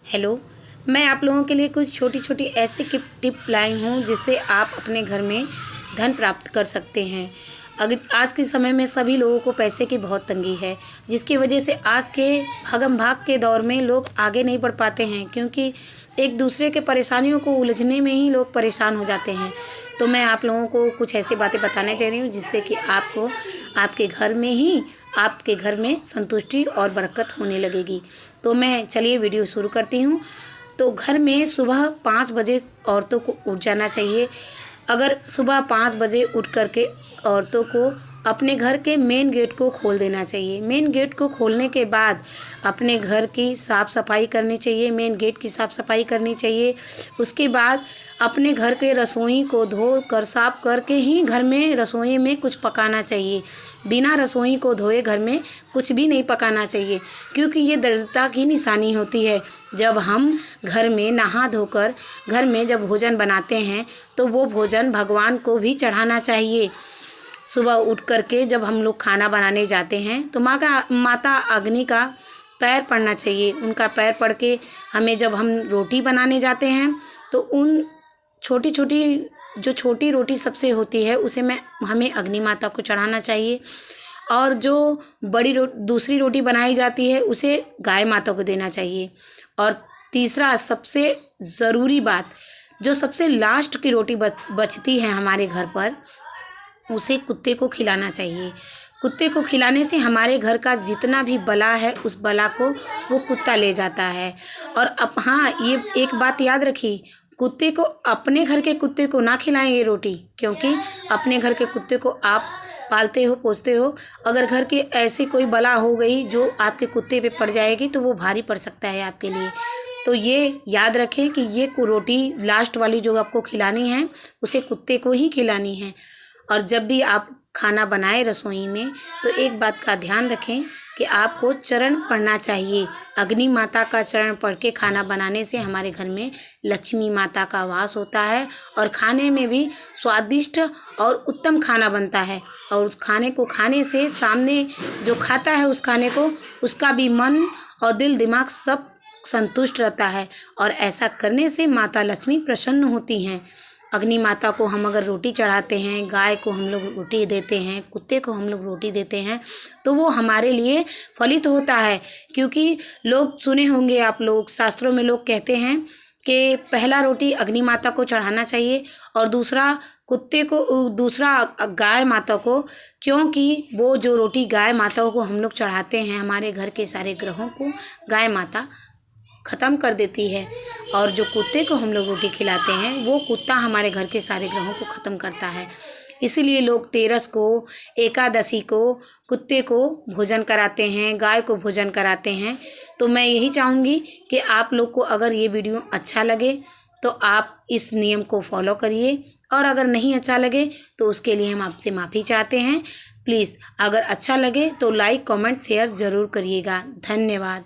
Hello, मैं आप लोगों के लिए कुछ छोटी-छोटी ऐसी टिप लाई हूँ जिससे आप अपने घर में धन प्राप्त कर सकते हैं। अगर आज के समय में सभी लोगों को पैसे की बहुत तंगी है, जिसकी वजह से आज के भागम-भाग के दौर में लोग आगे नहीं बढ़ पाते हैं क्योंकि एक दूसरे के परेशानियों को उलझने में ही लोग परेशान हो जाते हैं। तो मैं आप लोगों को कुछ ऐसी बातें बताने जा रही हूँ जिससे कि आपको आपके घर में संतुष्टि और बरकत होने लगेगी। तो मैं चलिए वीडियो शुरू करती हूँ। तो घर में सुबह 5 बजे औरतों को उठ जाना चाहिए। अगर सुबह 5 बजे उठ कर के औरतों को अपने घर के मेन गेट को खोल देना चाहिए। मेन गेट को खोलने के बाद अपने घर की साफ़ सफाई करनी चाहिए, मेन गेट की साफ़ सफाई करनी चाहिए। उसके बाद अपने घर के रसोई को धो कर साफ़ करके ही घर में रसोई में कुछ पकाना चाहिए। बिना रसोई को धोए घर में कुछ भी नहीं पकाना चाहिए क्योंकि ये दरिद्रता की निशानी होती है। जब हम घर में नहा धोकर घर में जब भोजन बनाते हैं तो वो भोजन भगवान को भी चढ़ाना चाहिए। सुबह उठ करके जब हम लोग खाना बनाने जाते हैं तो माता अग्नि का पैर पड़ना चाहिए। उनका पैर पड़ के जब हम रोटी बनाने जाते हैं तो उन छोटी रोटी सबसे होती है उसे हमें अग्नि माता को चढ़ाना चाहिए। और जो दूसरी रोटी बनाई जाती है उसे गाय माता को देना चाहिए। और तीसरा सबसे ज़रूरी बात, जो सबसे लास्ट की रोटी बचती है हमारे घर पर, उसे कुत्ते को खिलाना चाहिए। कुत्ते को खिलाने से हमारे घर का जितना भी बला है उस बला को वो कुत्ता ले जाता है। और अब हाँ, ये एक बात याद रखिए, कुत्ते को अपने घर के कुत्ते को ना खिलाएं ये रोटी, क्योंकि अपने घर के कुत्ते को आप पालते हो पोसते हो। अगर घर की ऐसी कोई बला हो गई जो आपके कुत्ते पे पड़ जाएगी तो वो भारी पड़ सकता है आपके लिए। तो ये याद रखें कि ये रोटी लास्ट वाली जो आपको खिलानी है उसे कुत्ते को ही खिलानी है। और जब भी आप खाना बनाएं रसोई में तो एक बात का ध्यान रखें कि आपको चरण पढ़ना चाहिए। अग्नि माता का चरण पढ़ के खाना बनाने से हमारे घर में लक्ष्मी माता का वास होता है और खाने में भी स्वादिष्ट और उत्तम खाना बनता है। और उस खाने को खाने से सामने जो खाता है उस खाने को, उसका भी मन और दिल दिमाग सब संतुष्ट रहता है। और ऐसा करने से माता लक्ष्मी प्रसन्न होती हैं। अग्नि माता को हम अगर रोटी चढ़ाते हैं, गाय को हम लोग रोटी देते हैं, कुत्ते को हम लोग रोटी देते हैं तो वो हमारे लिए फलित होता है। क्योंकि लोग सुने होंगे आप लोग, शास्त्रों में लोग कहते हैं कि पहला रोटी अग्नि माता को चढ़ाना चाहिए और दूसरा गाय माता को, क्योंकि वो जो रोटी गाय माता को हम लोग चढ़ाते हैं हमारे घर के सारे ग्रहों को गाय माता ख़त्म कर देती है। और जो कुत्ते को हम लोग रोटी खिलाते हैं वो कुत्ता हमारे घर के सारे ग्रहों को ख़त्म करता है। इसीलिए लोग तेरस को, एकादशी को कुत्ते को भोजन कराते हैं, गाय को भोजन कराते हैं। तो मैं यही चाहूँगी कि आप लोग को अगर ये वीडियो अच्छा लगे तो आप इस नियम को फॉलो करिए, और अगर नहीं अच्छा लगे तो उसके लिए हम आपसे माफ़ी चाहते हैं। प्लीज़ अगर अच्छा लगे तो लाइक कमेंट शेयर ज़रूर करिएगा। धन्यवाद।